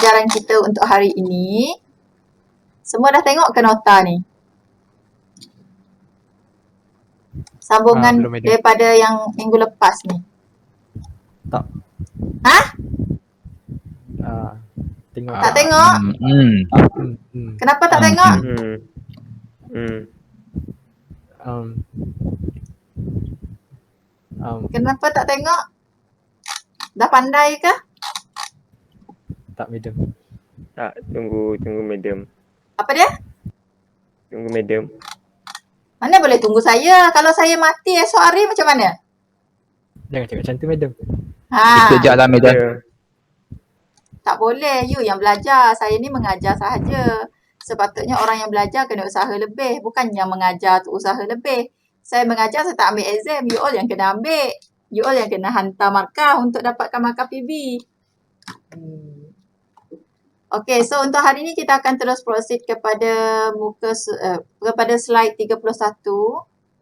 pelajaran kita untuk hari ini. Semua dah tengok ke nota ni? Sambungan belum ada. daripada yang minggu lepas ni. Tak. Ha? Tengok Tak tengok? Kenapa tak tengok? Kenapa tak tengok? Dah pandai ke? Tak, madam. Tak, tunggu madam. Apa dia? Tunggu madam. Mana boleh tunggu saya? Kalau saya mati esok hari macam mana? Jangan cakap macam tu, madam. Sekejap lah, madam. Tak boleh. You yang belajar. Saya ni mengajar sahaja. Sepatutnya orang yang belajar kena usaha lebih. Bukan yang mengajar tu usaha lebih. Saya mengajar, saya tak ambil exam. You all yang kena ambil. You all yang kena hantar markah untuk dapatkan markah PB. Okay, so untuk hari ni kita akan terus proceed kepada kepada slide 31,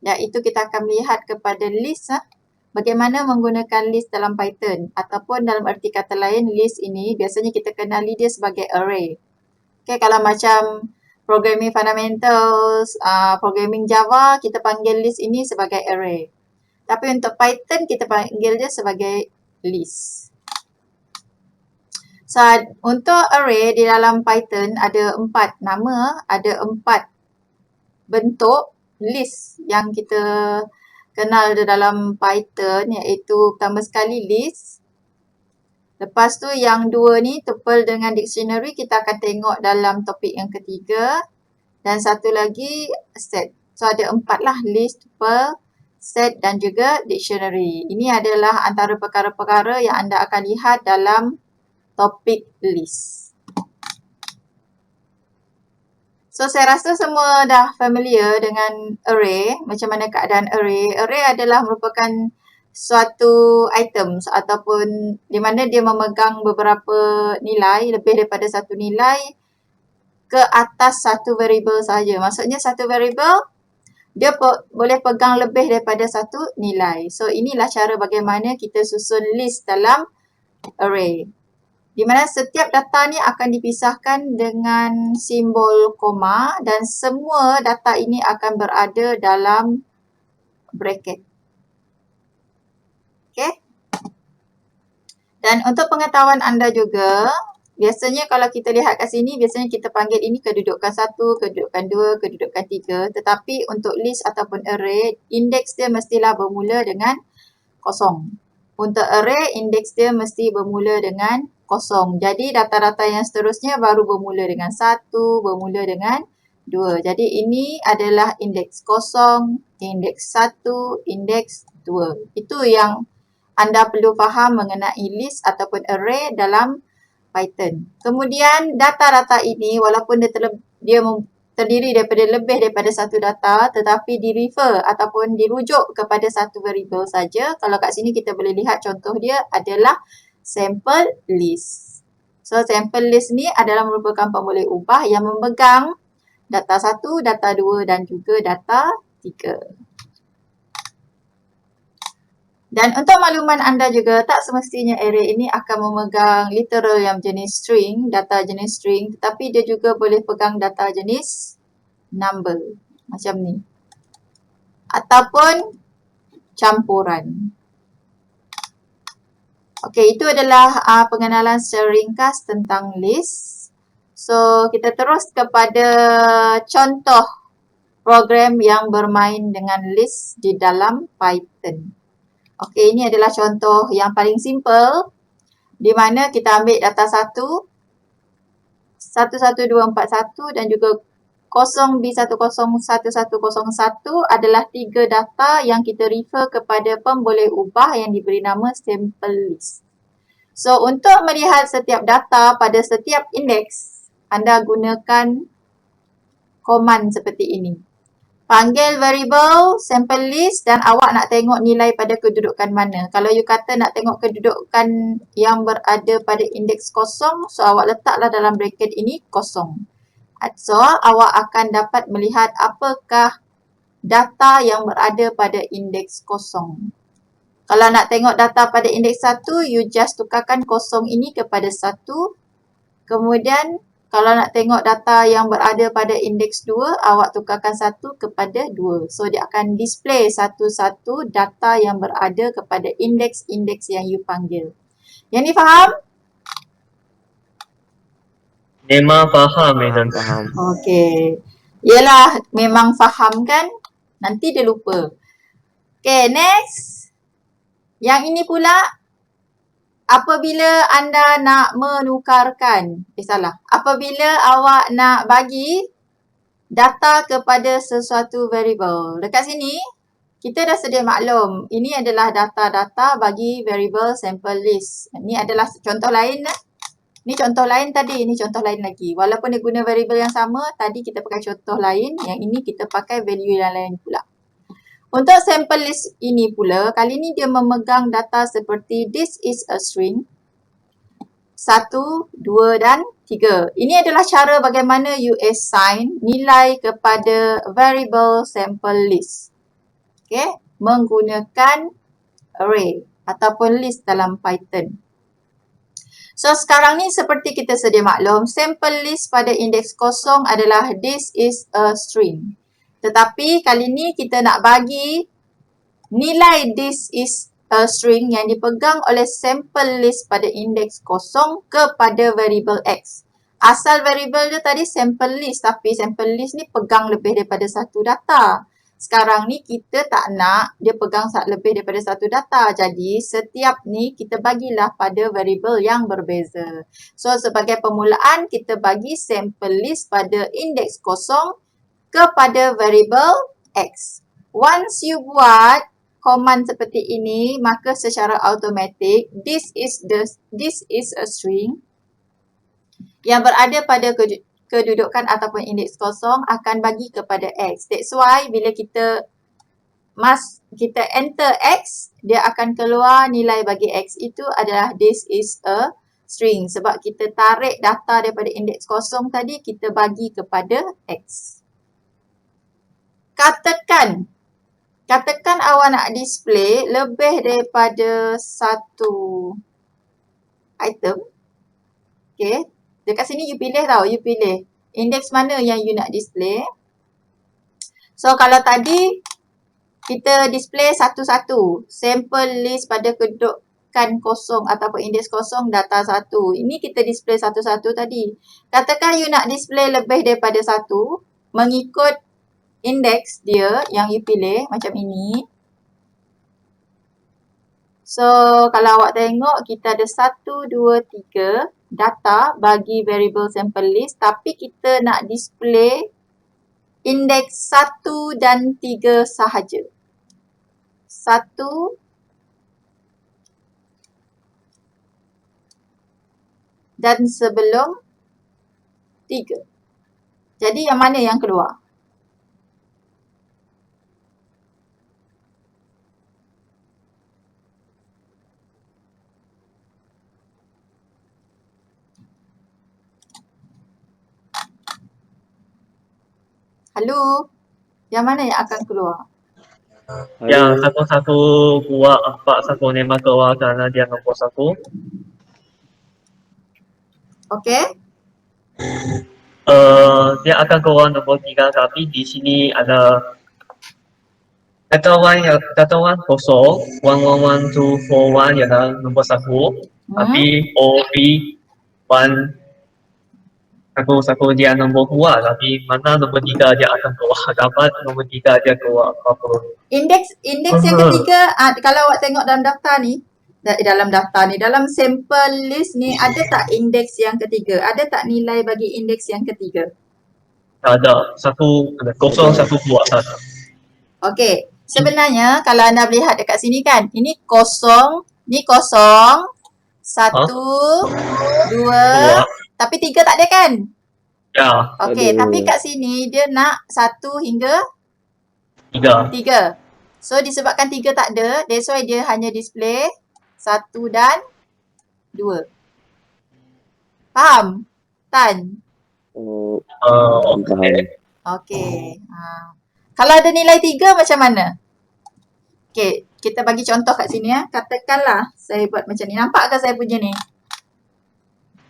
iaitu kita akan melihat kepada list, bagaimana menggunakan list dalam Python, ataupun dalam erti kata lain, list ini biasanya kita kenali dia sebagai array. Okay, kalau macam programming fundamentals, programming Java, kita panggil list ini sebagai array. Tapi untuk Python kita panggil dia sebagai list. So, untuk array di dalam Python ada 4 nama, ada 4 bentuk list yang kita kenal di dalam Python, iaitu pertama sekali list. Lepas tu yang dua ni tuple dengan dictionary, kita akan tengok dalam topik yang ketiga. Dan satu lagi set. So ada 4 lah, list, tuple, set dan juga dictionary. Ini adalah antara perkara-perkara yang anda akan lihat dalam topik list. So, saya rasa semua dah familiar dengan array, macam mana keadaan array. Array adalah merupakan suatu items ataupun di mana dia memegang beberapa nilai, lebih daripada satu nilai ke atas satu variable sahaja. Maksudnya satu variable, dia boleh pegang lebih daripada satu nilai. So, inilah cara bagaimana kita susun list dalam array. Di mana setiap data ni akan dipisahkan dengan simbol koma dan semua data ini akan berada dalam bracket. Okay? Dan untuk pengetahuan anda juga, biasanya kalau kita lihat kat sini, biasanya kita panggil ini kedudukan 1, kedudukan 2, kedudukan 3. Tetapi untuk list ataupun array, indeks dia mestilah bermula dengan kosong. Untuk array, indeks dia mesti bermula dengan kosong. Jadi data-data yang seterusnya baru bermula dengan 1, bermula dengan 2. Jadi ini adalah indeks kosong, indeks 1, indeks 2. Itu yang anda perlu faham mengenai list ataupun array dalam Python. Kemudian data-data ini walaupun dia terdiri daripada lebih daripada satu data, tetapi di-refer ataupun dirujuk kepada satu variable saja. Kalau kat sini kita boleh lihat contoh dia adalah sample list. So, sample list ni adalah merupakan pemboleh ubah yang memegang data 1, data 2 dan juga data 3. Dan untuk makluman anda juga, tak semestinya array ini akan memegang literal yang jenis string, data jenis string, tetapi dia juga boleh pegang data jenis number, macam ni. Ataupun campuran. Okey, itu adalah pengenalan secara ringkas tentang list. So, kita terus kepada contoh program yang bermain dengan list di dalam Python. Okey, ini adalah contoh yang paling simple di mana kita ambil data 1, 11241 dan juga 0B101101 adalah 3 data yang kita refer kepada pemboleh ubah yang diberi nama sample list. So, untuk melihat setiap data pada setiap indeks, anda gunakan command seperti ini. Panggil variable sample list dan awak nak tengok nilai pada kedudukan mana. Kalau you kata nak tengok kedudukan yang berada pada indeks kosong, so awak letaklah dalam bracket ini kosong. So, awak akan dapat melihat apakah data yang berada pada indeks kosong. Kalau nak tengok data pada indeks 1, you just tukarkan kosong ini kepada 1. Kemudian kalau nak tengok data yang berada pada indeks 2, awak tukarkan 1 kepada 2. So dia akan display satu-satu data yang berada kepada indeks-indeks yang you panggil. Yang ni faham? Memang faham, madam. Faham. Okey. Yelah, memang faham kan? Nanti dia lupa. Okay, next. Yang ini pula, apabila anda nak menukarkan, salah. Apabila awak nak bagi data kepada sesuatu variable. Dekat sini, kita dah sedia maklum. Ini adalah data-data bagi variable sample list. Ini adalah contoh lain. Ni contoh lain tadi, ni contoh lain lagi. Walaupun dia guna variable yang sama, tadi kita pakai contoh lain, yang ini kita pakai value yang lain pula. Untuk sample list ini pula, kali ni dia memegang data seperti this is a string, 1, 2 dan 3. Ini adalah cara bagaimana you assign nilai kepada variable sample list. Okay, menggunakan array ataupun list dalam Python. So sekarang ni seperti kita sedia maklum, sample list pada indeks kosong adalah this is a string. Tetapi kali ni kita nak bagi nilai this is a string yang dipegang oleh sample list pada indeks kosong kepada variable X. Asal variable dia tadi sample list, tapi sample list ni pegang lebih daripada satu data. Sekarang ni kita tak nak dia pegang lebih daripada satu data. Jadi setiap ni kita bagilah pada variable yang berbeza. So sebagai permulaan kita bagi sample list pada indeks kosong kepada variable X. Once you buat command seperti ini, maka secara automatik this is a string yang berada pada kedudukan ataupun indeks kosong akan bagi kepada X. That's why bila kita enter X, dia akan keluar nilai bagi X itu adalah this is a string. Sebab kita tarik data daripada indeks kosong tadi, kita bagi kepada X. Katakan awak nak display lebih daripada satu item. Okay. Dekat sini you pilih tau, you pilih indeks mana yang you nak display. So kalau tadi kita display satu-satu, sample list pada kedudukan kosong ataupun indeks kosong data 1. Ini kita display satu-satu tadi. Katakan you nak display lebih daripada satu, mengikut indeks dia yang you pilih macam ini. So kalau awak tengok kita ada 1, 2, 3 data bagi variable sample list, tapi kita nak display indeks 1 dan 3 sahaja. 1 dan sebelum 3. Jadi yang mana yang keluar? Halo? Yang mana yang akan keluar? Yang satu-satu buat 4, satu memang keluar kerana dia nombor 1. Okey? Dia akan keluar nombor 3, tapi di sini ada data 1 kosong, 111241 ialah nombor 1. Tapi OB 1 satu dia nombor 2, tapi mana nombor 3 dia akan keluar. Dapat nombor 3 dia keluar 40. Indeks yang ketiga, kalau awak tengok dalam daftar ni, dalam sample list ni, ada tak indeks yang ketiga? Ada tak nilai bagi indeks yang ketiga? Ada. Ada kosong, 1, 2 saja. Okey. Sebenarnya kalau anda lihat dekat sini kan, ini kosong, 1, 2, tapi 3 tak ada kan? Ya. Okey, tapi kat sini dia nak 1 hingga 3. So disebabkan 3 tak ada, that's why dia hanya display 1 dan 2. Faham? Tan? Okay. Okey. Kalau ada nilai 3 macam mana? Okey, kita bagi contoh kat sini ya. Katakanlah saya buat macam ni. Nampak ke saya punya ni?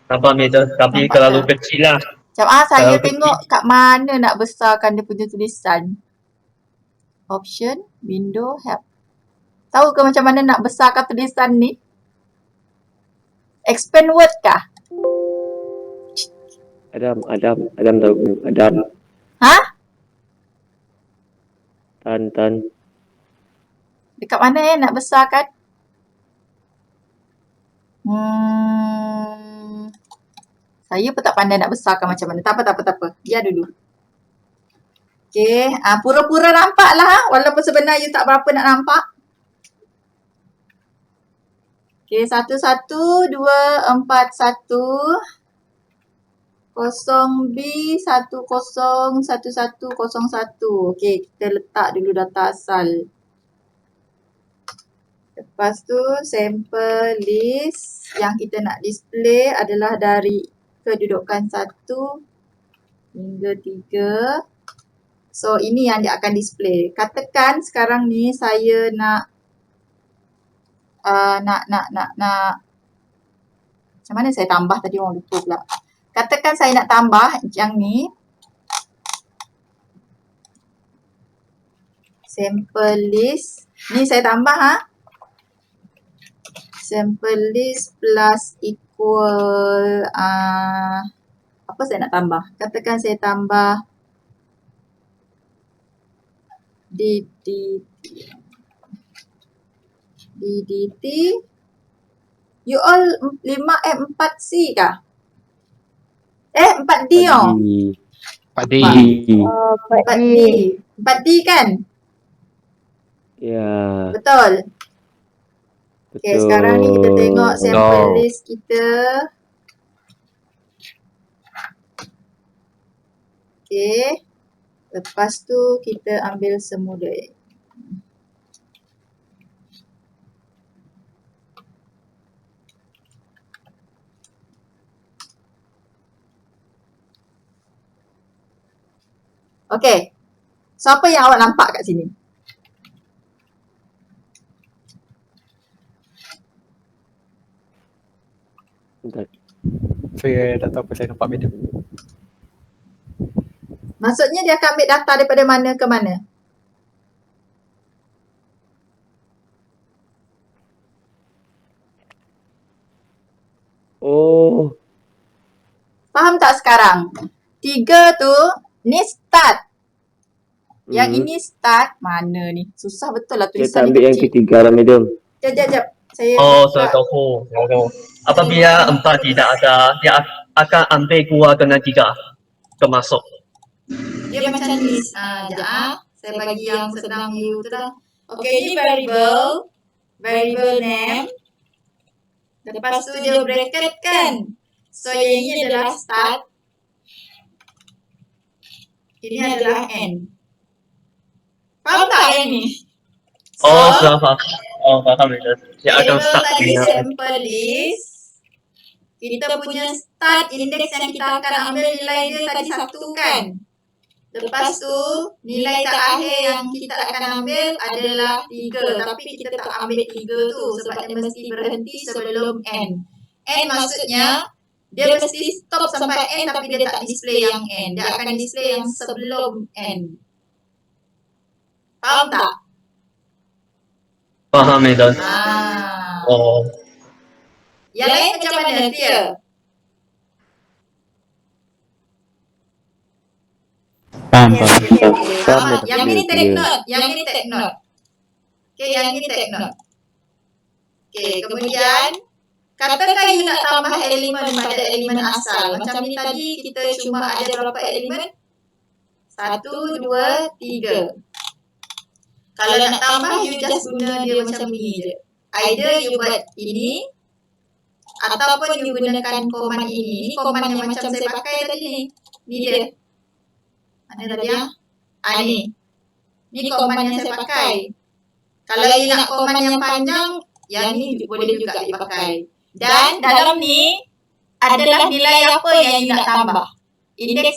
Nampak middle. Tapi Nampak terlalu tak? kecil lah. Macam saya Kalau tengok kat mana nak besarkan dia punya tulisan. Option, window, help. Tahu ke macam mana nak besarkan tulisan ni? Expand word kah? Adam tahu. Adam. Ha? Tan. Dekat mana nak besarkan? Saya pun tak pandai nak besarkan macam mana. Tak apa. Biar dulu. Okey. Pura-pura nampak lah. Walaupun sebenarnya tak berapa nak nampak. Okey. 1, 1, 2, 4, 1. 0B 10 11 01. Okey, kita letak dulu data asal. Lepas tu sample list yang kita nak display adalah dari kedudukan 1 hingga 3. So ini yang dia akan display. Katakan sekarang ni saya nak macam mana saya tambah tadi, orang lupa pula. Katakan saya nak tambah yang ni. Sample list. Ni saya tambah Sample list plus equal apa saya nak tambah? Katakan saya tambah DDT. You all 4C kah? 4D Pak D. 4D kan? Ya. Betul. Okay, sekarang ni kita tengok sample list kita. Okay. Lepas tu kita ambil semula. Okay. So, apa yang awak nampak kat sini? Bentar. Saya tak tahu apa saya nampak medium. Maksudnya dia akan ambil data daripada mana ke mana? Oh. Faham tak sekarang? 3 tu, ni start. Yang ini start, mana ni? Susah betul lah Dia tulisan tak ambil ni yang kecil. ketiga lah, madam. Sekejap. Saya Saya tahu. Apabila 4 tidak ada, dia akan ambil 2 dengan 3 termasuk. Dia macam ni. Saya bagi yang senang you tu dah. Okay, ni variable name. Lepas tu dia bracket kan. So yang ini adalah start. Ini adalah end. Faham tak yang ni? Sudah faham. Faham itu. Dia akan start tadi dengan sample list. Kita punya start index yang kita akan ambil nilai dia tadi 1 kan. Lepas tu nilai terakhir yang kita akan ambil adalah 3. Tapi kita tak ambil 3 tu sebab dia mesti berhenti sebelum n. N maksudnya dia mesti stop sampai n tapi dia tak display yang n. Dia akan display yang sebelum n. Faham tak? Faham itu. Yang lain macam mana? Clear? Faham. Yang ini take note. Okay, yang ini take note. Okay, kemudian katakan you nak tambah elemen pada elemen asal. Macam ni tadi kita cuma ada berapa elemen? 1, 2, 3. Kalau nak tambah, you just guna dia macam ni je. Either you buat ini ataupun you gunakan command ini. Ini command yang macam saya pakai tadi ni. Ni dia. Mana tadi ni. Ni command yang saya pakai. Kalau you nak command yang panjang, yang ni boleh juga dipakai. Dan dalam ni adalah nilai apa yang you nak tambah. Nilai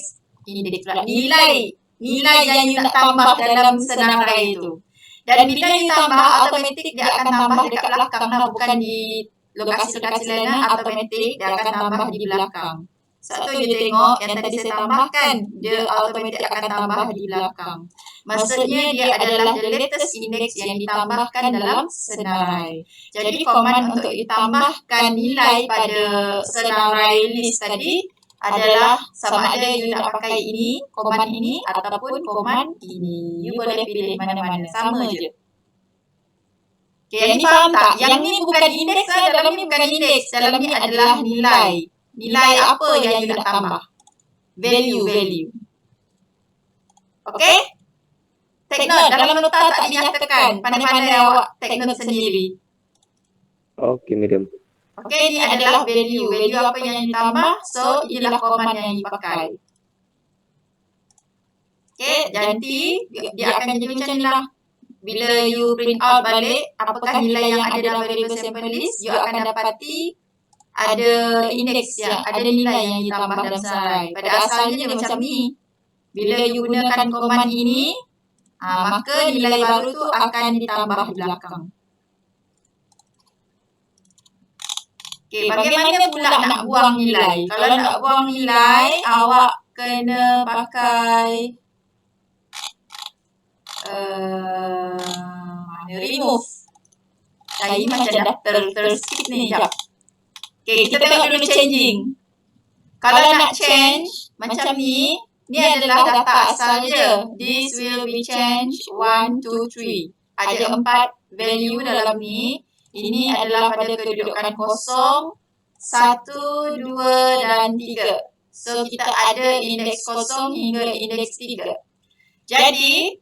yang you nak tambah dalam senarai itu. Dan bila you tambah, automatik dia akan tambah dekat belakang lah, bukan di lokasi-lokasi lain automatik dia akan tambah di belakang. Satu you tengok yang tadi saya tambahkan, dia automatik akan tambah di belakang. Maksudnya dia adalah the latest index yang ditambahkan dalam senarai. Jadi command untuk ditambahkan nilai pada senarai list tadi adalah sama ada you nak pakai ini, command ini ataupun command ini. You boleh pilih mana-mana, sama je. Okay, yang ni faham tak? Yang ni bukan indeks lah, dalam ni bukan indeks. Dalam ni adalah nilai. Nilai apa yang you nak tambah? Value. Okay? Take note, dalam nota tak dinyatakan. Pandai-pandai awak take note sendiri. Okay, madam. Okay, ni adalah value. Value apa yang ditambah, so ialah command yang dipakai. Okay, nanti dia akan jadi macam ni lah. Bila you print out balik, apakah nilai yang ada dalam variable sample list, you akan dapati ada indeks yang ada nilai yang ditambah dalam senarai. Pada asalnya dia macam ni. Bila you gunakan command ini, maka nilai baru tu akan ditambah di belakang. Okay, bagaimana pula nak buang nilai? Kalau nak buang nilai, awak kena pakai remove. Saya macam dah terskip ni, sekejap. Okay, kita tengok dulu changing. Kalau nak change, macam ni adalah data asal je. This will be changed 1, 2, 3. Ada 4 value dalam ni. Ini adalah pada kedudukan kosong, 1, 2 dan 3. So, kita ada indeks kosong hingga indeks 3. Jadi,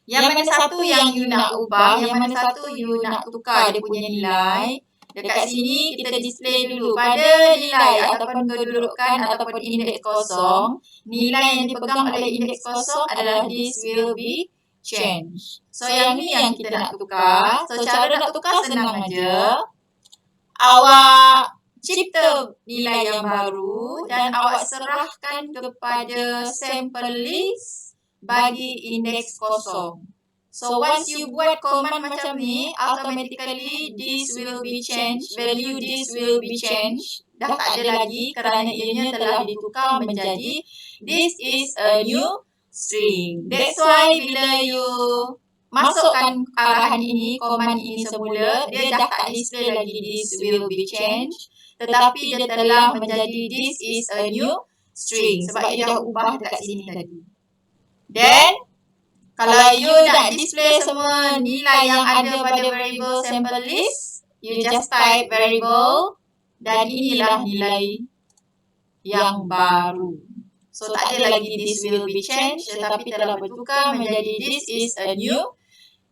yang mana satu yang you nak ubah, yang mana satu you nak tukar dia punya nilai. Dekat sini kita display dulu pada nilai ataupun kedudukan ataupun indeks kosong. Nilai yang dipegang oleh indeks kosong adalah this will be changed. So yang ni yang kita nak tukar. So cara nak tukar senang aja. Awak cipta nilai yang baru dan awak serahkan kepada sample list bagi indeks kosong. So once you buat command macam ni, automatically this will be changed, value this will be changed. Dah tak ada lagi kerana ianya telah ditukar menjadi this is a new string. That's why bila you masukkan arahan ini, command ini semula, dia dah tak display lagi this will be changed. Tetapi dia telah menjadi this is a new string. Sebab dia dah ubah dekat sini tadi. Then, kalau you nak display semua nilai yang ada pada variable sample list, you just type variable dan inilah nilai yang baru. So tak ada lagi this will be changed tetapi telah bertukar menjadi this is a new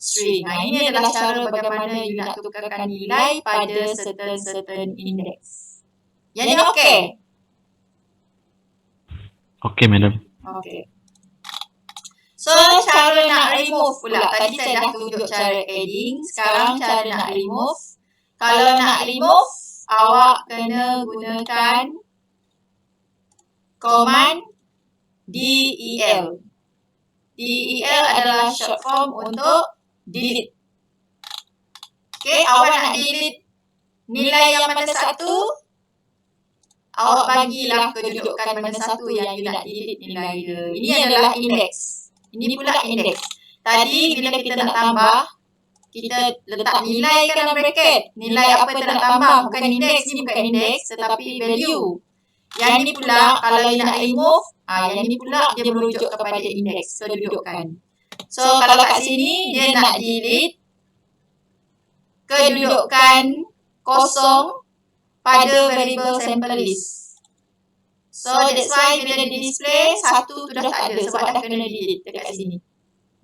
string. Ini adalah cara bagaimana you nak tukarkan nilai pada certain index. Yang ni okey? Okay, madam. Okey. So, cara nak remove pula. Tadi saya dah tunjuk cara adding. Sekarang cara nak remove. Kalau nak remove, awak kena gunakan command del. Del adalah short form untuk delete. Okay, awak nak delete nilai yang mana satu, awak bagilah kedudukan mana satu yang you nak delete nilai dia. Ini adalah index. Ini pula indeks. Tadi bila kita nak tambah, kita letak nilai kan dalam bracket. Nilai apa kita nak tambah? Bukan indeks, ni bukan indeks tetapi value. Yang ni pula kalau you nak remove, yang ni pula dia merujuk kepada indeks, kedudukan. So kalau kat sini dia nak delete kedudukan kosong pada variable sample list. So that's why bila dia display, satu tu dah tak ada sebab dah kena delete dekat sini.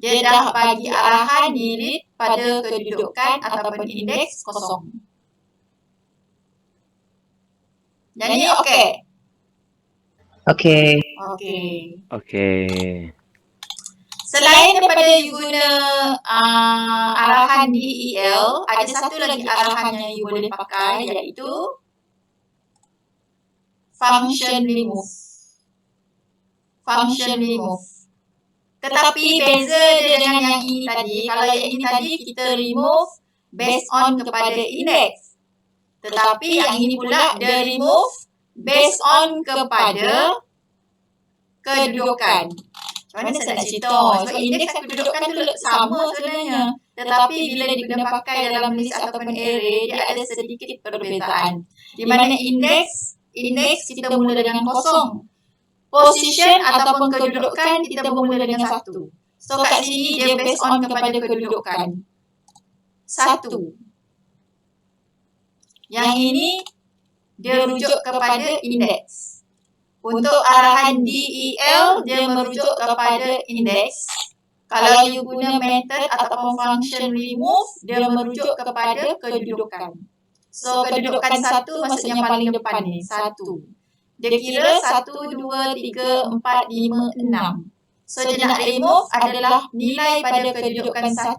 Dia dah bagi arahan delete pada kedudukan ataupun indeks kosong. Jadi okey. Okay. Okey. Okay. Selain daripada you guna arahan del, ada satu lagi arahan yang you boleh pakai iaitu function remove. Function remove. Tetapi beza dia dengan yang ini tadi. Kalau yang ini tadi kita remove based on kepada index. Tetapi yang ini pula dia remove based on kepada kedudukan. Macam mana saya nak cerita? Sebab indeks dan kedudukan tu sama sebenarnya. Tetapi bila diguna pakai dalam list ataupun array, dia ada sedikit perbezaan. Di mana indeks kita mula dengan kosong. Position ataupun kedudukan kita bermula dengan 1. So kat sini dia based on kepada kedudukan. 1. Yang ini dia rujuk kepada indeks. Untuk arahan DEL dia merujuk kepada indeks. Kalau you guna method ataupun function remove, dia merujuk kepada kedudukan. So kedudukan 1 maksudnya paling depan ni, 1. Dia kira 1, 2, 3, 4, 5, 6. So dia nak remove adalah nilai pada kedudukan 1.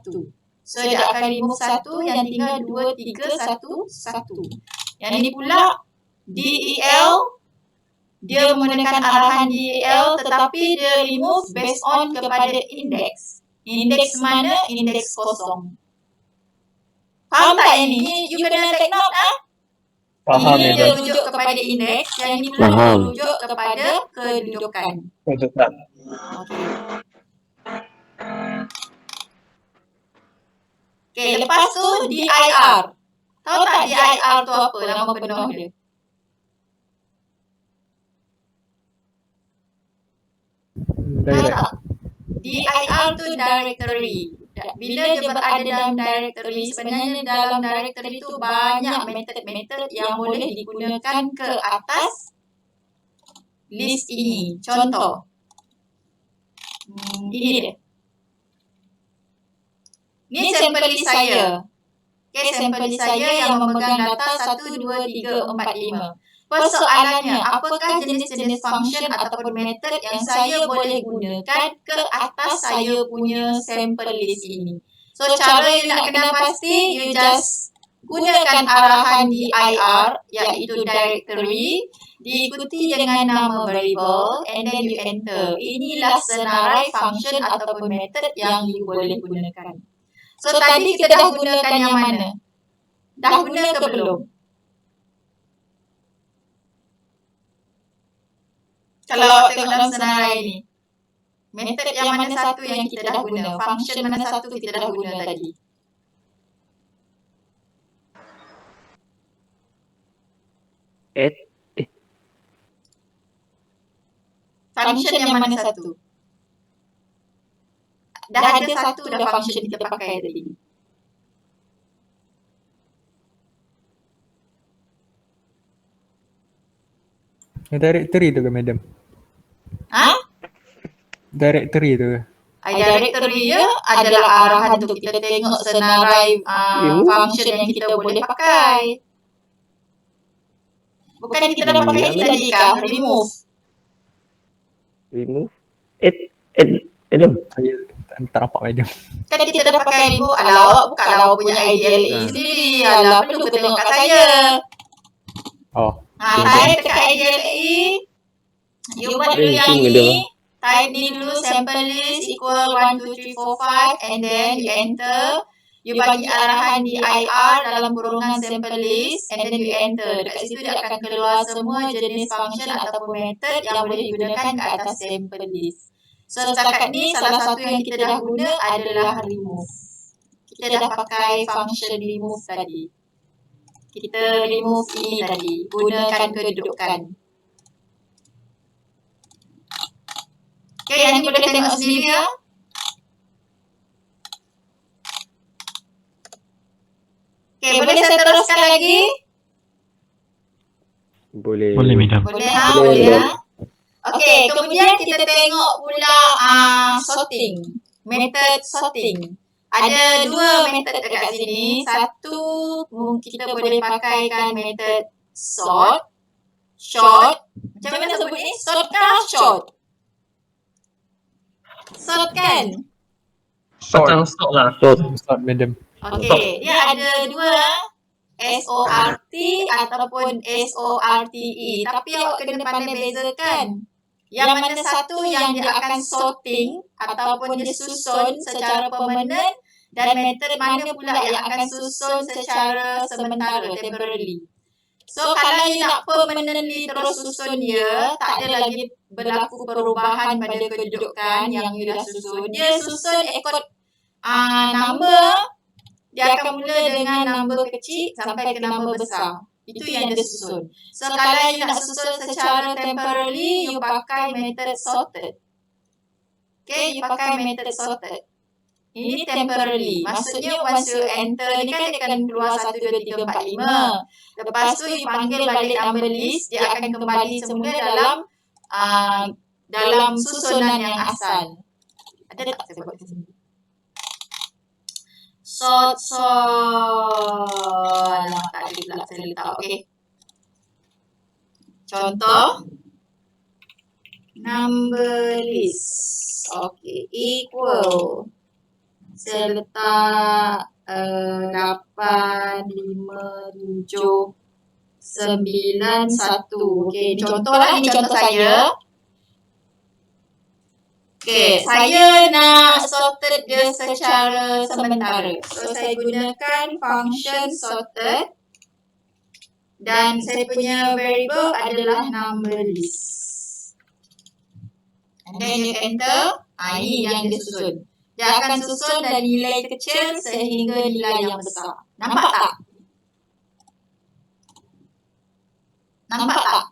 So dia akan remove 1, yang tinggal 2, 3, 1, 1. Yang ini pula DEL, dia menggunakan arahan DEL tetapi dia remove based on kepada indeks. Indeks mana? Indeks kosong. Faham tak yang ni? You kena take note Faham Ini ya, dia Madam. rujuk kepada indeks, yang ini pula Faham. merujuk kepada kedudukan. Kedudukan. Okey. Okey, lepas tu DIR. Tahu tak DIR tu apa? Nama penuh dia. Tahu Direct. tak? DIR tu directory. Bila dia berada dalam directory, sebenarnya dalam directory tu banyak metod-metod yang boleh digunakan ke atas list ini. Contoh. Ini dia. Ni sampel list saya. Okay, sampel list saya yang memegang data 1, 2, 3, 4, 5. Persoalannya, apakah jenis-jenis function ataupun method yang saya boleh gunakan ke atas saya punya sampel list ini? So, cara you nak kena pasti, you just gunakan arahan dir, iaitu directory, diikuti dengan nama variable, and then you enter. Inilah senarai function ataupun method yang you boleh gunakan. So, tadi kita dah gunakan yang mana? Dah guna ke belum? Kalau awak tengok dalam senarai ni, method yang mana satu yang kita dah guna, function mana satu kita dah guna tadi. Function yang mana satu? Dah ada satu dah function kita pakai tadi. Directory tu ke, madam? Ha? Directory tu ke? Directory dia adalah arahan untuk kita tengok senarai function yang kita boleh pakai. Bukan kita dah pakai ini tadi kah? Remove. Remove. Adam. Saya tak nampak, madam. Kan kita dah pakai remove. Alah, awak bukanlah awak punya IDLE sendiri. Alah, perlu ke tengok kat saya. Oh. Type dekat IDLE. You buat dulu yang ni. Type ni dulu sample list equal 1, 2, 3, 4, 5 and then you enter. You bagi arahan dir dalam kurungan sample list and then you enter. Dekat situ dia akan keluar semua jenis function ataupun method yang boleh digunakan ke atas sample list. So setakat ni salah satu yang kita dah guna adalah remove. Kita dah pakai function remove tadi. Kita remove ini tadi. Gunakan kedudukan. Okay, yang ni boleh tengok sendiri ya. Okay, boleh saya teruskan lagi? Boleh. Boleh, madam. Boleh boleh. Okay, kemudian kita tengok pula sorting. Method sorting. Ada dua method dekat sini. Satu, kita boleh pakaikan method sort. Short. Macam mana sebut ni? Sort kah short? Sort kan? Macam sort lah. Start, madam. Okay, dia ada dua. SORT ataupun SORTE. Tapi awak kena pandai bezakan. Yang mana satu yang dia akan sorting ataupun dia susun secara permanent dan method mana pula yang akan susun secara sementara, temporarily. So kalau you nak permanently terus susun dia, tak ada lagi berlaku perubahan pada kedudukan yang you dah susun. Dia susun ikut number, dia akan mula dengan number kecil sampai ke number besar. Itu yang dia susun. So kalau you nak susun secara temporary, you pakai method sorted. Okay, you pakai method sorted. Ini temporary. Maksudnya once you enter ni kan dia akan keluar 1, 2, 3, 4, 5. Lepas tu you panggil balik number list, dia akan kembali semula dalam susunan yang asal. Ada tak saya buat kat sini? Sort. Tak ada pula saya letak. Okey. Contoh. Number list. Okey. Equal. Saya letak 8, 5, 7, 9, 1. Okey, ini contoh lah. Ini contoh saya. Okey, saya nak sorted dia secara sementara. So, saya gunakan function sorted. Dan saya punya variable adalah number list. And then you enter. Ini yang dia susun. Dia akan susun dari nilai kecil sehingga nilai yang besar. Nampak tak? Nampak tak?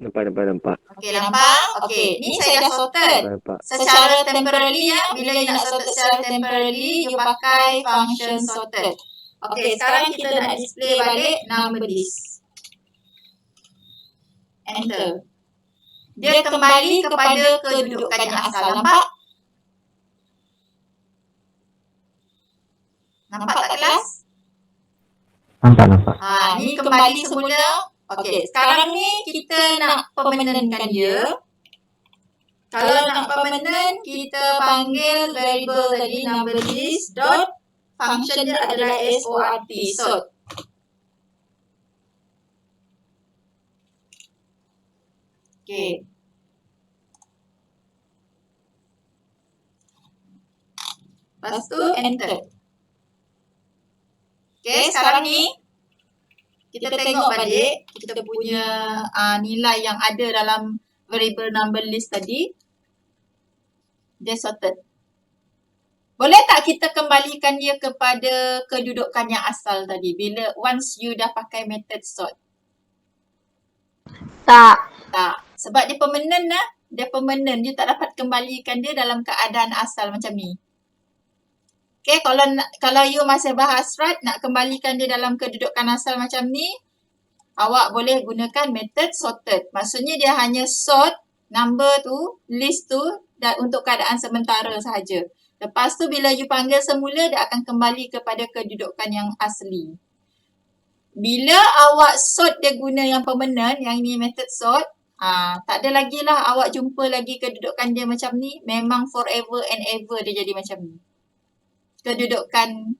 Nampak. Okey, nampak? Okey, ni saya dah sorted. Nampak. Secara temporary ya. Bila you nak sorted secara temporary, you pakai function sorted. Okey, sekarang kita nak display balik number list. Enter. Dia kembali kepada kedudukan yang asal. Nampak? Nampak tak kelas? Nampak. Ni kembali semula. Okey, sekarang ni kita nak permanentkan dia. Kalau nak permanent, kita panggil variable tadi number list dot function dia adalah sort. Sort. Okey. Lepas tu enter. Okey, sekarang ni kita tengok balik kita punya nilai yang ada dalam variable number list tadi. Dia sorted. Boleh tak kita kembalikan dia kepada kedudukan yang asal tadi bila once you dah pakai method sort? Tak. Tak. Sebab dia permanent lah. Dia permanent. You tak dapat kembalikan dia dalam keadaan asal macam ni. Okay, kalau you masih berhasrat nak kembalikan dia dalam kedudukan asal macam ni, awak boleh gunakan method sorted. Maksudnya dia hanya sort number tu, list tu dan untuk keadaan sementara sahaja. Lepas tu bila you panggil semula, dia akan kembali kepada kedudukan yang asli. Bila awak sort dia guna yang permanent, yang ini method sort, tak ada lagi lah awak jumpa lagi kedudukan dia macam ni. Memang forever and ever dia jadi macam ni. Kedudukan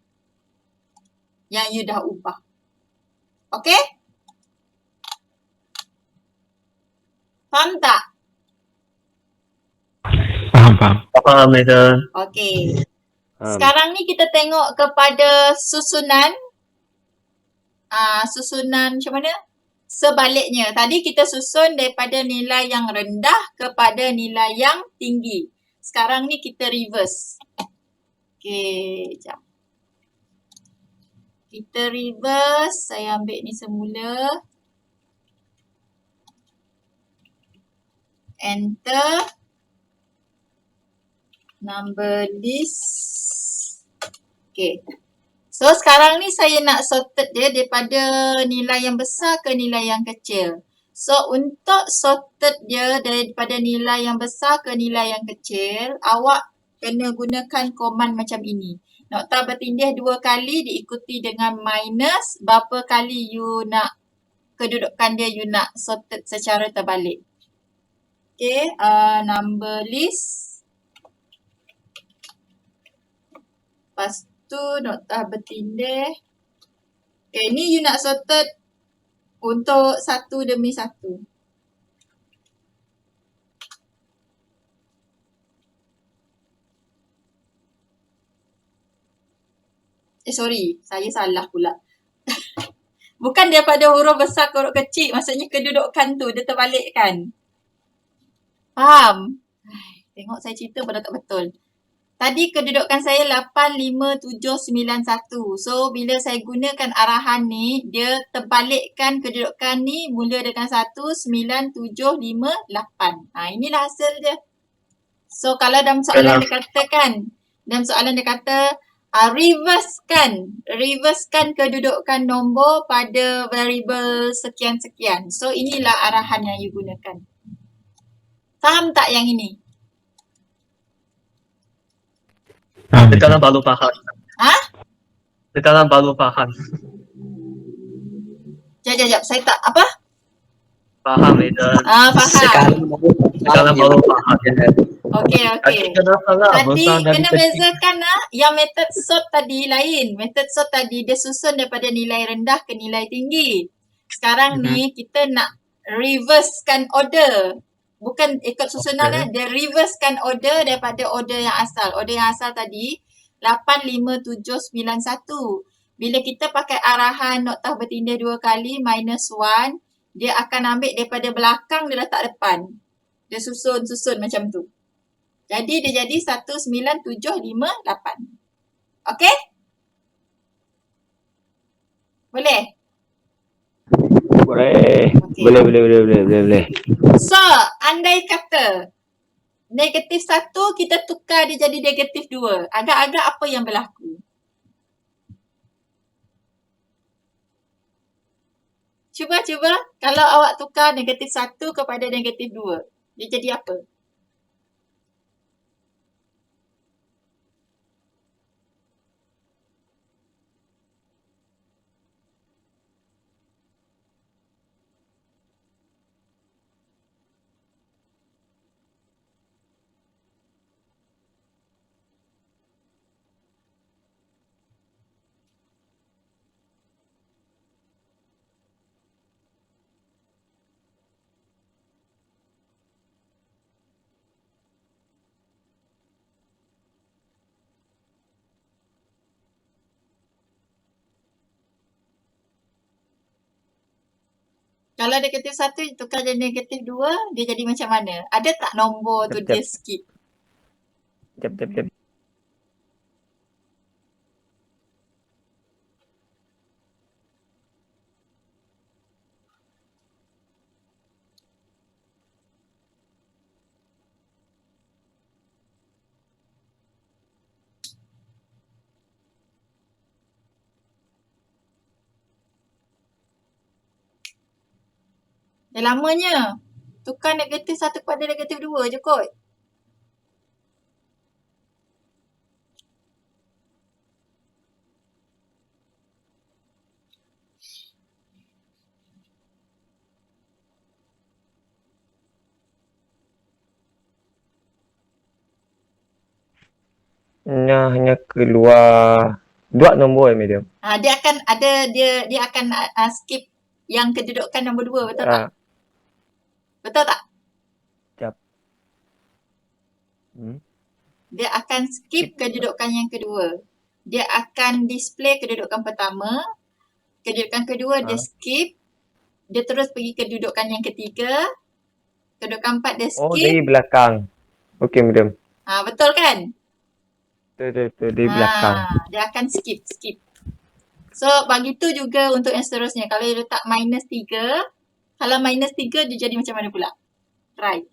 yang you dah ubah. Okay? Faham tak? Faham. Faham itu. Okay. Sekarang ni kita tengok kepada susunan. Susunan macam mana? Sebaliknya. Tadi kita susun daripada nilai yang rendah kepada nilai yang tinggi. Sekarang ni kita reverse. Okay, sekejap. Kita reverse. Saya ambil ni semula. Enter. Number list. Okay. So, sekarang ni saya nak sorted dia daripada nilai yang besar ke nilai yang kecil. So, untuk sorted dia daripada nilai yang besar ke nilai yang kecil, awak kena gunakan command macam ini. Nokta bertindih 2 kali diikuti dengan minus berapa kali you nak kedudukan dia you nak sorted secara terbalik. Okay, number list. Lepas tu nokta bertindih. Okay, ni you nak sorted untuk satu demi satu. Sorry, saya salah pula. Bukan daripada huruf besar ke huruf kecil. Maksudnya kedudukan tu dia terbalikkan. Faham? Tengok saya cerita pada tak betul. Tadi kedudukan saya 8, 5, 7, 9, 1. So, bila saya gunakan arahan ni, dia terbalikkan kedudukan ni mula dengan 1, 9, 7, 5, 8. Inilah hasil dia. So, kalau dalam soalan dia katakan, dalam soalan dia kata, reversekan kedudukan nombor pada variable sekian-sekian. So, inilah arahan yang you gunakan. Faham tak yang ini? Faham, Sekarang Madam. baru faham. Ha? Sekarang baru faham. Sekejap. Saya tak, apa? Faham, Madam. Faham. Sekarang baru faham. Okey. Tadi kenapa lah Tadi besar dari kena kecil? bezakan yang method sort tadi lain. Method sort tadi dia susun daripada nilai rendah ke nilai tinggi. Sekarang ni kita nak reversekan order. Bukan ikut susunan dia reversekan order daripada order yang asal. Order yang asal tadi 8, 5, 7, 9, 1. Bila kita pakai arahan noktah bertindih 2 kali minus 1, dia akan ambil daripada belakang dia letak depan. Dia susun macam tu. Jadi dia jadi 1, 9, 7, 5, 8. Okey? Boleh? Boleh. Okey. Boleh. So, andai kata negatif 1 kita tukar dia jadi negatif 2. Agak-agak apa yang berlaku? Cuba. Kalau awak tukar negatif 1 kepada negatif 2, dia jadi apa? Kalau negatif 1 tukar jadi negatif 2, dia jadi macam mana? Ada tak nombor tu Jap. dia skip? Jap. Dah lamanya. Tukar negatif 1 kepada negatif 2 je kot. Hanya keluar 2 nombor medium. Dia akan ada dia akan skip yang kedudukan nombor 2, betul tak? Betul tak? Jap. Dia akan skip kedudukan yang kedua. Dia akan display kedudukan pertama. Kedudukan kedua dia skip. Dia terus pergi kedudukan yang ketiga. Kedudukan 4 dia skip. Oh, dari belakang. Okey, medium. Betul kan? Betul. Dari belakang. Dia akan skip. So, begitu juga untuk yang seterusnya. Kalau dia letak minus 3, kalau minus 3 dia jadi macam mana pula? Try.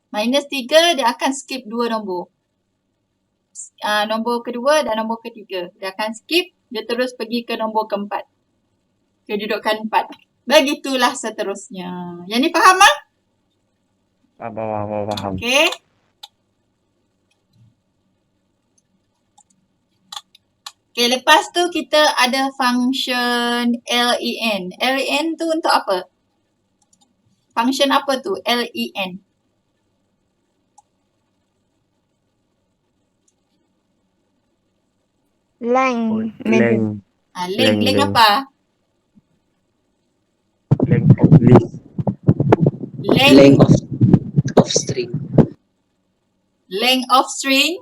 Minus 3 dia akan skip 2 nombor. Nombor kedua dan nombor ketiga. Dia akan skip, dia terus pergi ke nombor keempat. Kedudukan 4. Begitulah seterusnya. Yang ni faham tak? Faham. Okey. Okey, lepas tu kita ada function len. Len tu untuk apa? Function apa tu? Len. Length. Length. Length Length. apa? Length of list. Length of string. length of string.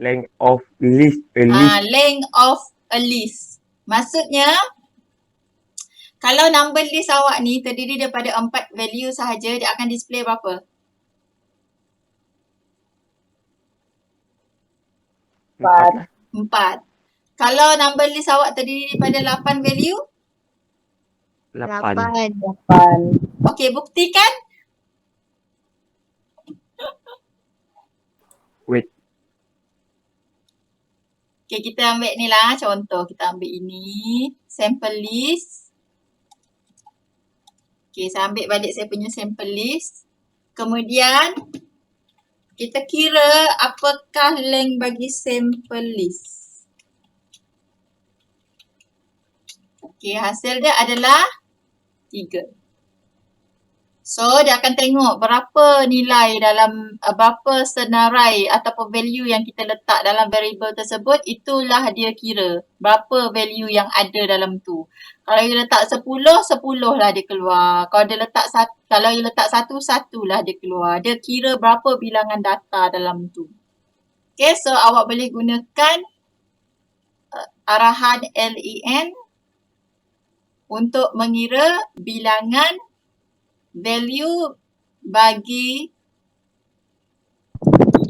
Length of list. A list. Length of a list. Maksudnya, kalau number list awak ni terdiri daripada 4 value sahaja, dia akan display berapa? 4. 4. Kalau number list awak terdiri daripada 8 value, 8. 8. okey, buktikan. Wait. Okey, kita ambil ni lah contoh. Kita ambil ini. Sample list. Okey, saya ambil balik saya punya sample list. Kemudian, kita kira apakah length bagi sample list. Okey, hasil dia adalah 3. So, dia akan tengok berapa nilai dalam, berapa senarai ataupun value yang kita letak dalam variable tersebut, itulah dia kira berapa value yang ada dalam tu. Kalau you letak 10, 10 lah dia keluar. Kalau you letak 1, 1 lah dia keluar. Dia kira berapa bilangan data dalam tu. Okay, so awak boleh gunakan arahan LEN untuk mengira bilangan value bagi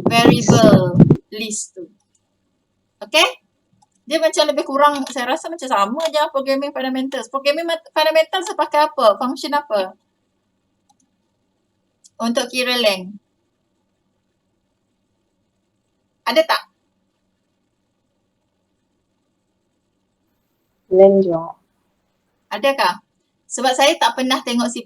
variable list tu. Okay? Dia macam lebih kurang, saya rasa macam sama je programming fundamentals. Programming fundamentals pakai apa? Function apa? Untuk kira length. Ada tak? Length juga. Adakah? Sebab saya tak pernah tengok C++.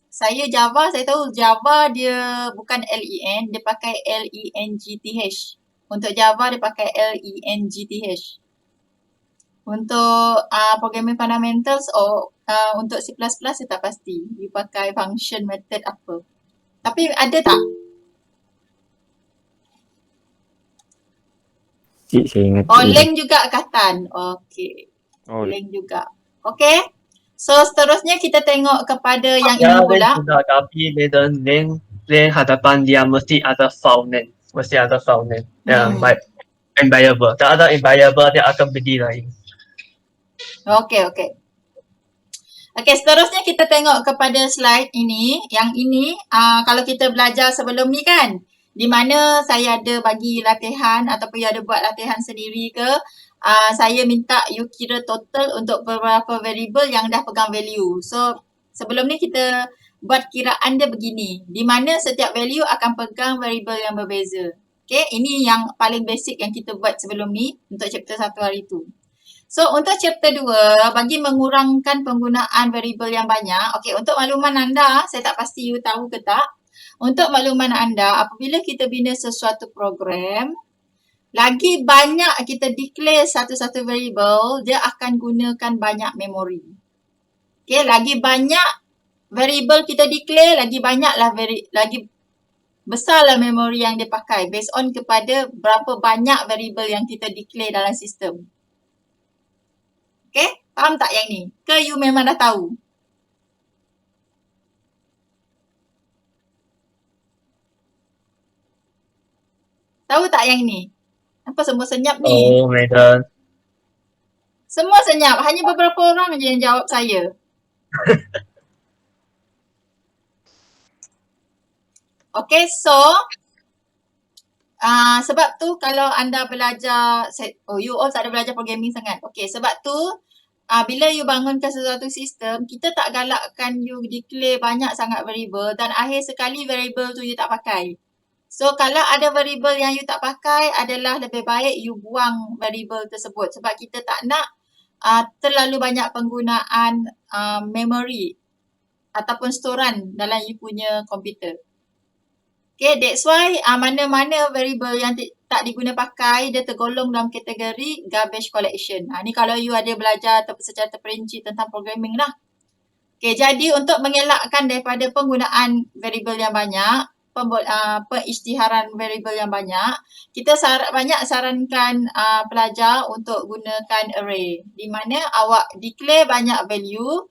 Saya Java, saya tahu Java dia bukan LEN, dia pakai LENGTH. Untuk Java dia pakai LENGTH. Untuk programming fundamentals untuk C++ saya tak pasti. Dia pakai function method apa. Tapi ada tak? Cik, saya ingat. Length juga Katan. Okey. Length juga. Okey. So seterusnya kita tengok kepada yang ini pula. Sudah, tapi length hadapan dia mesti ada file name. Mesti ada file name. Yang baik. Invariable. Tak ada invariable, dia akan berdiri lain. Okey. Okey, seterusnya kita tengok kepada slide ini. Yang ini, kalau kita belajar sebelum ni kan, di mana saya ada bagi latihan ataupun you ada buat latihan sendiri ke, saya minta you kira total untuk beberapa variable yang dah pegang value. So, sebelum ni kita buat kiraan dia begini. Di mana setiap value akan pegang variable yang berbeza. Okay, ini yang paling basic yang kita buat sebelum ni untuk chapter 1 hari tu. So, untuk chapter 2, bagi mengurangkan penggunaan variable yang banyak. Okay, untuk makluman anda, saya tak pasti you tahu ke tak. Untuk makluman anda, apabila kita bina sesuatu program, lagi banyak kita declare satu-satu variable, dia akan gunakan banyak memori. Okay, lagi banyak variable kita declare, lagi banyaklah lagi besarlah memori yang dia pakai based on kepada berapa banyak variable yang kita declare dalam sistem. Okay, faham tak yang ni? Ke you memang dah tahu? Tahu tak yang ni? Apa semua senyap ni? Oh, Medan. Semua senyap. Hanya beberapa orang je yang jawab saya. Okay, so sebab tu kalau anda belajar, you all tak ada belajar programming sangat. Okay, sebab tu bila you bangunkan sesuatu sistem, kita tak galakkan you declare banyak sangat variable dan akhir sekali variable tu you tak pakai. So, kalau ada variable yang you tak pakai adalah lebih baik you buang variable tersebut sebab kita tak nak terlalu banyak penggunaan memory ataupun storan dalam you punya komputer. Okay, that's why mana-mana variable yang tak diguna pakai, dia tergolong dalam kategori garbage collection. Ni kalau you ada belajar secara terperinci tentang programming lah. Okay, jadi untuk mengelakkan daripada penggunaan variable yang banyak, pengisytiharan variable yang banyak, kita banyak sarankan pelajar untuk gunakan array. Di mana awak declare banyak value,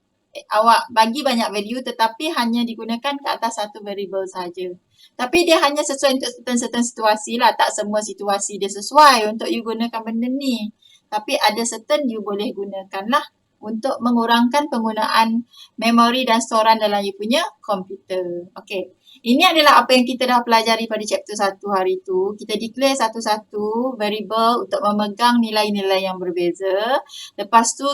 awak bagi banyak value tetapi hanya digunakan ke atas satu variable saja. Tapi dia hanya sesuai untuk certain situasi lah. Tak semua situasi dia sesuai untuk you gunakan benda ni. Tapi ada certain you boleh gunakan lah untuk mengurangkan penggunaan memori dan storan dalam you punya komputer. Okey. Ini adalah apa yang kita dah pelajari pada chapter 1 hari tu. Kita declare satu-satu variable untuk memegang nilai-nilai yang berbeza. Lepas tu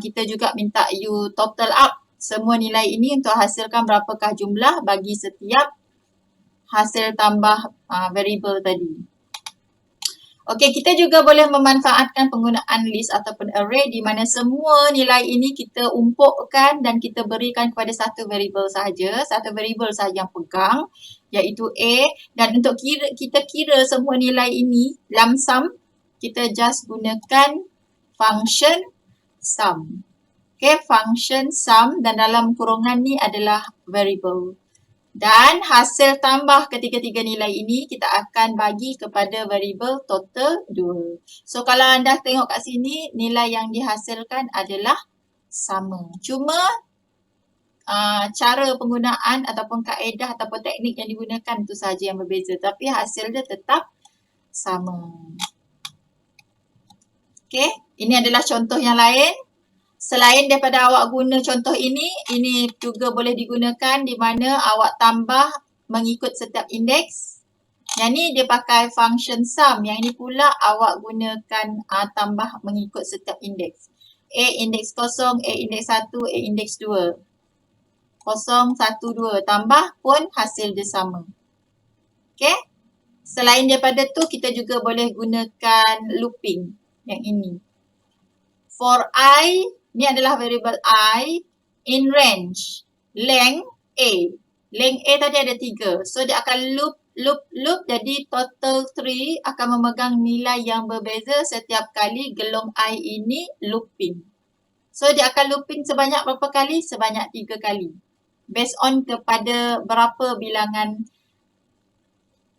kita juga minta you total up semua nilai ini untuk hasilkan berapakah jumlah bagi setiap hasil tambah variable tadi. Okey, kita juga boleh memanfaatkan penggunaan list ataupun array di mana semua nilai ini kita umpukkan dan kita berikan kepada satu variable sahaja, satu variable sahaja yang pegang, iaitu A. Dan untuk kita kira semua nilai ini lump sum, kita just gunakan function sum. Okey, function sum dan dalam kurungan ni adalah variable. Dan hasil tambah ketiga-tiga nilai ini kita akan bagi kepada variable total 2. So kalau anda tengok kat sini, nilai yang dihasilkan adalah sama. Cuma cara penggunaan ataupun kaedah ataupun teknik yang digunakan tu saja yang berbeza. Tapi hasil dia tetap sama. Okay, ini adalah contoh yang lain. Selain daripada awak guna contoh ini juga boleh digunakan di mana awak tambah mengikut setiap indeks. Yang ni dia pakai function sum. Yang ini pula awak gunakan tambah mengikut setiap indeks. A indeks 0, A indeks 1, A indeks 2. 0, 1, 2. Tambah pun hasil dia sama. Okay. Selain daripada tu kita juga boleh gunakan looping. Yang ini. For I, ni adalah variable I in range length A. Length A tadi ada 3. So dia akan loop jadi total 3 akan memegang nilai yang berbeza setiap kali gelong I ini looping. So dia akan looping sebanyak berapa kali? Sebanyak 3 kali. Based on kepada berapa bilangan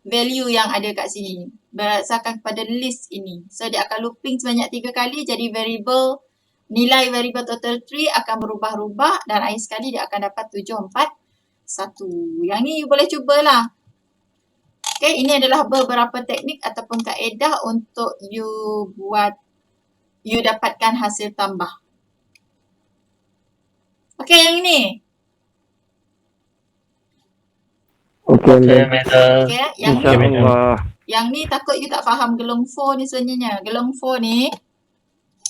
value yang ada kat sini. Berdasarkan kepada list ini. So dia akan looping sebanyak 3 kali jadi nilai variable total 3 akan berubah-ubah dan akhir sekali dia akan dapat 7, 4, 1. Yang ni you boleh cubalah. Okay, ini adalah beberapa teknik ataupun kaedah untuk you dapatkan hasil tambah. Okay, yang ini. Okey, Okay, madam. Okay, yang ni. InsyaAllah. Yang ni takut you tak faham gelong 4 ni sebenarnya. Gelong 4 ni,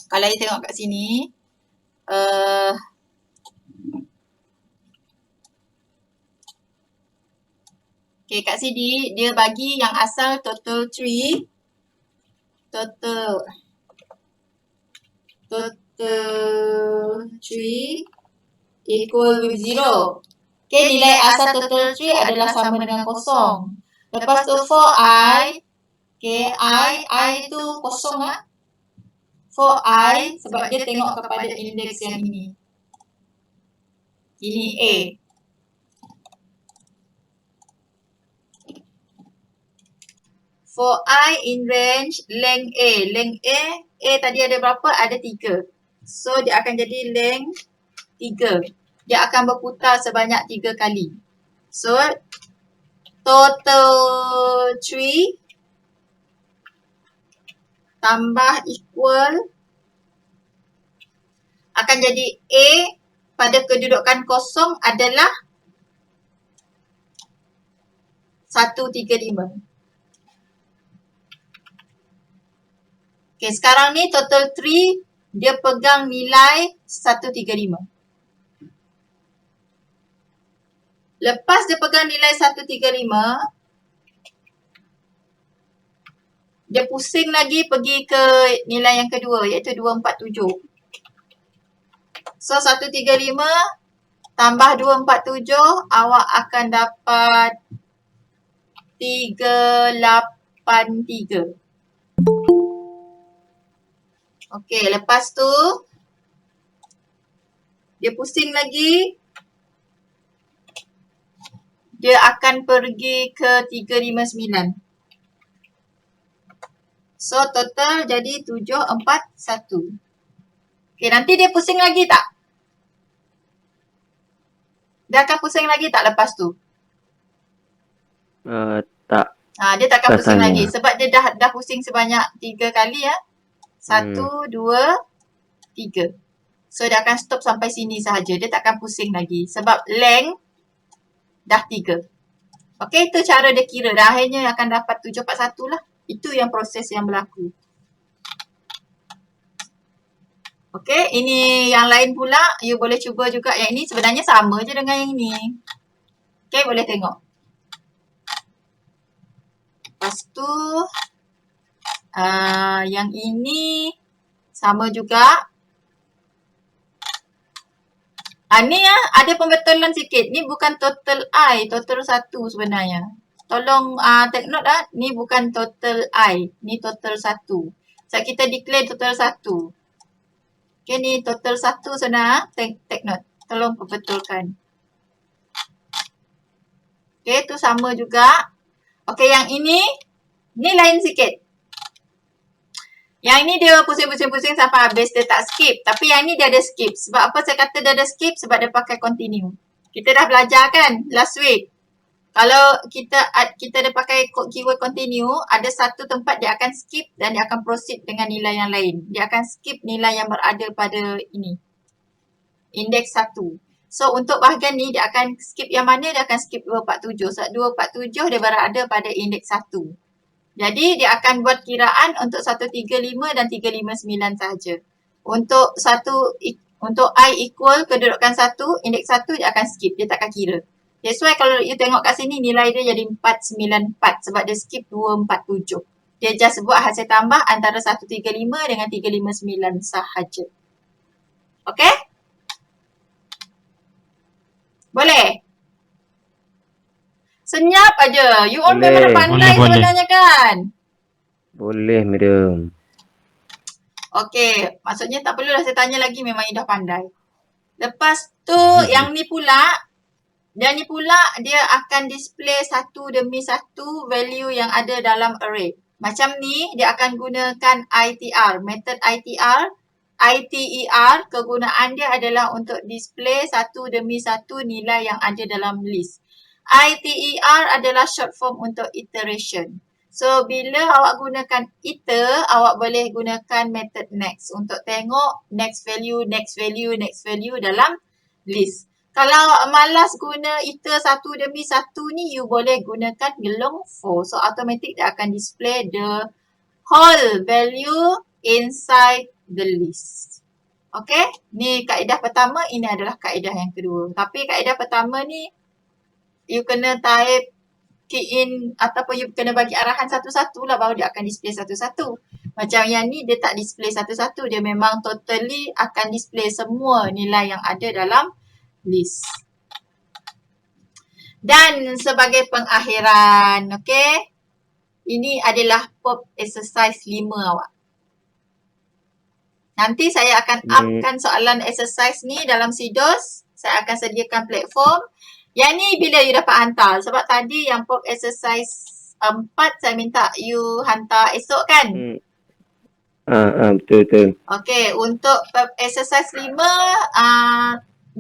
kalau you tengok kat sini, okay, kat sini dia bagi yang asal total 3, total 3 equal with 0. Okay, nilai asal total 3 adalah sama dengan 0. Lepas tu for I, okay, I tu kosong lah. For I, sebab dia tengok kepada indeks yang ini. Ini A. For I in range length A. Length A tadi ada berapa? Ada 3. So dia akan jadi length 3. Dia akan berputar sebanyak 3 kali. So total 3 tambah equal akan jadi A pada kedudukan kosong adalah 135. Okay, sekarang ni total 3 dia pegang nilai 135. Lepas dia pegang nilai 135, dia pusing lagi pergi ke nilai yang kedua iaitu 247. So 135 tambah 247 awak akan dapat 383. Okey, lepas tu dia pusing lagi dia akan pergi ke 359. So total jadi 741. Okay, nanti dia pusing lagi tak? Dia akan pusing lagi tak lepas tu? Tak Dia takkan pusing rasanya. lagi sebab dia dah pusing sebanyak 3 kali ya. 1, 2, 3. So dia akan stop sampai sini sahaja. Dia takkan pusing lagi sebab length dah 3. Okey, itu cara dia kira. Dan akhirnya akan dapat 741 lah. Itu yang proses yang berlaku. Okey, ini yang lain pula. You boleh cuba juga. Yang ini sebenarnya sama je dengan yang ni. Okey, boleh tengok. Lepas tu, yang ini sama juga. Ni ada pembetulan sikit. Ni bukan total I, total 1 sebenarnya. Tolong take note ni bukan total I, ni total 1. Sebab kita declare total 1. Okay, ni total 1 sebenarnya. Take note. Tolong perbetulkan. Okay, tu sama juga. Okay, yang ini, ni lain sikit. Yang ini dia pusing-pusing-pusing sampai habis, dia tak skip. Tapi yang ni dia ada skip. Sebab apa saya kata dia ada skip? Sebab dia pakai continue. Kita dah belajar kan last week. Kalau kita ada pakai keyword continue, ada satu tempat dia akan skip dan dia akan proceed dengan nilai yang lain. Dia akan skip nilai yang berada pada ini. Indeks 1. So untuk bahagian ni dia akan skip yang mana? Dia akan skip 247. Sebab 247 dia berada pada indeks 1. Jadi dia akan buat kiraan untuk 135 dan 359 sahaja. Untuk I equal kedudukan 1, indeks 1 dia akan skip, dia takkan kira. That's why kalau you tengok kat sini nilai dia jadi 494 sebab dia skip 247. Dia just buat hasil tambah antara 135 dengan 359 sahaja. Okay? Boleh? Senyap aja. You all Boleh. memang pandai Boleh. sebenarnya kan? Boleh, madam. Okay, maksudnya tak perlulah saya tanya lagi, memang you dah pandai. Lepas tu yang ni pula, dia akan display satu demi satu value yang ada dalam array. Macam ni dia akan gunakan ITR, method ITR. ITER, kegunaan dia adalah untuk display satu demi satu nilai yang ada dalam list. ITER adalah short form untuk iteration. So, bila awak gunakan iter, awak boleh gunakan method next untuk tengok next value dalam list. Kalau awak malas guna iter satu demi satu ni, you boleh gunakan long for. So, automatic dia akan display the whole value inside the list. Okay, ni kaedah pertama, ini adalah kaedah yang kedua. Tapi kaedah pertama ni, you kena type key in ataupun you kena bagi arahan satu-satu lah baru dia akan display satu-satu. Macam yang ni dia tak display satu-satu, dia memang totally akan display semua nilai yang ada dalam list. Dan sebagai pengakhiran, okay, ini adalah POP exercise 5 awak. Nanti saya akan upkan soalan exercise ni dalam Sidos. Saya akan sediakan platform. Yang ni bila you dapat hantar. Sebab tadi yang POP exercise 4 saya minta you hantar esok kan? Betul. Okay, untuk POP exercise 5,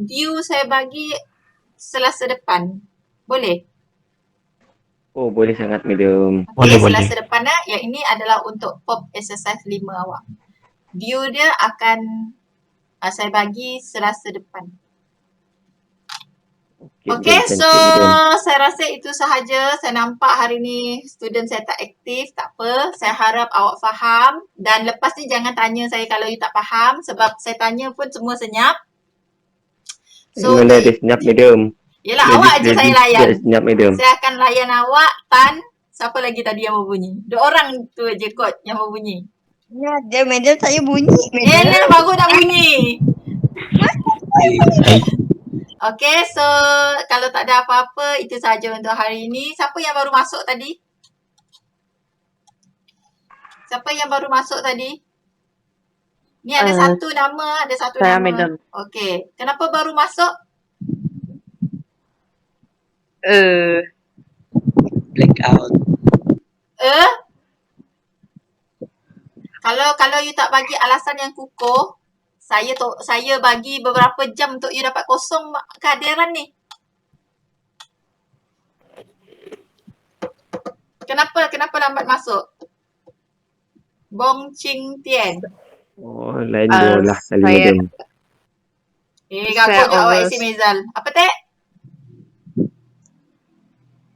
due saya bagi Selasa depan. Boleh? Oh, boleh sangat, madam. Okay, Boleh. Selasa depan lah. Yang ini adalah untuk POP exercise 5 awak. Due dia akan saya bagi Selasa depan. Okay, so saya rasa itu sahaja. Saya nampak hari ni student saya tak aktif, tak apa. Saya harap awak faham. Dan lepas ni jangan tanya saya kalau you tak faham. Sebab saya tanya pun semua senyap. So, mana ada senyap, madam. Yelah, awak je saya layan. Senyap, madam. Saya akan layan awak, Tan. Siapa lagi tadi yang berbunyi? 2 orang tu je kot yang berbunyi. Ya, dia madam saya bunyi. Yelah, baru nak bunyi. Okay, so kalau tak ada apa-apa, itu sahaja untuk hari ini. Siapa yang baru masuk tadi? Siapa yang baru masuk tadi? Ni ada satu nama, ada satu saya, nama. madam. Okay, kenapa baru masuk? Blackout. Kalau you tak bagi alasan yang kukuh, saya bagi beberapa jam untuk you dapat kosong kehadiran ni. Kenapa lambat masuk? Bong Ching Tian. Oh, lain bola kali madam. Aku je awak isi Mezal. Apa tak?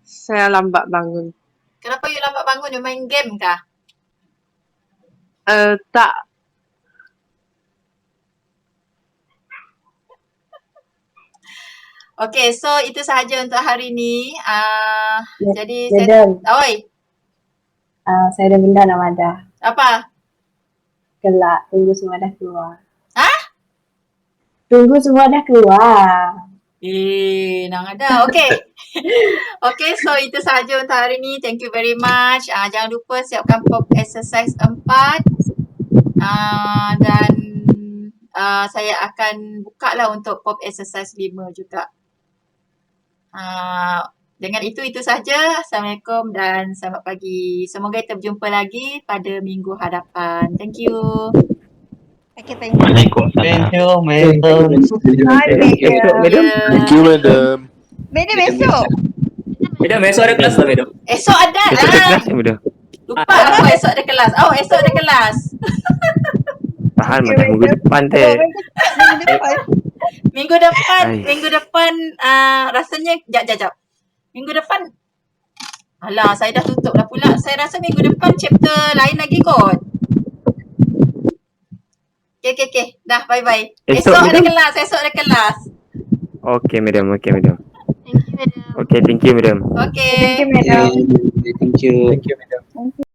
Saya lambat bangun. Kenapa you lambat bangun? You main game kah? Tak. Okay, so itu sahaja untuk hari ni. Jadi Madam, Oi, saya ada benda nak madah. apa? Kelak, tunggu semua dah keluar. Hah? Tunggu semua dah keluar. Nang ada. Okay. Okay, so itu sahaja untuk hari ni. Thank you very much. Jangan lupa siapkan pop exercise 4. Dan saya akan buka lah untuk pop exercise 5 juga. Dengan itu sahaja. Assalamualaikum dan selamat pagi. Semoga kita berjumpa lagi pada minggu hadapan. Thank you. Okay, thank you. Waalaikumsalam. Thank you, madam. Hi, Esok, madam. Thank you, madam. Madam besok. Madam, besok ada kelas tak, madam? Esok ada Esok ada lah. kelas ni madam. Lupa aku esok ada kelas. Oh, esok ada kelas. Tahan macam minggu depan teh. Minggu depan, Hai. rasanya, jap. Minggu depan, alah saya dah tutup dah pula. Saya rasa minggu depan chapter lain lagi kot. Okay. Dah, bye-bye. Esok, Esok madam? ada kelas. Okay, madam. Thank you, madam. Okay, thank you, madam. Okay. Thank you, madam. Thank you. Thank you, madam.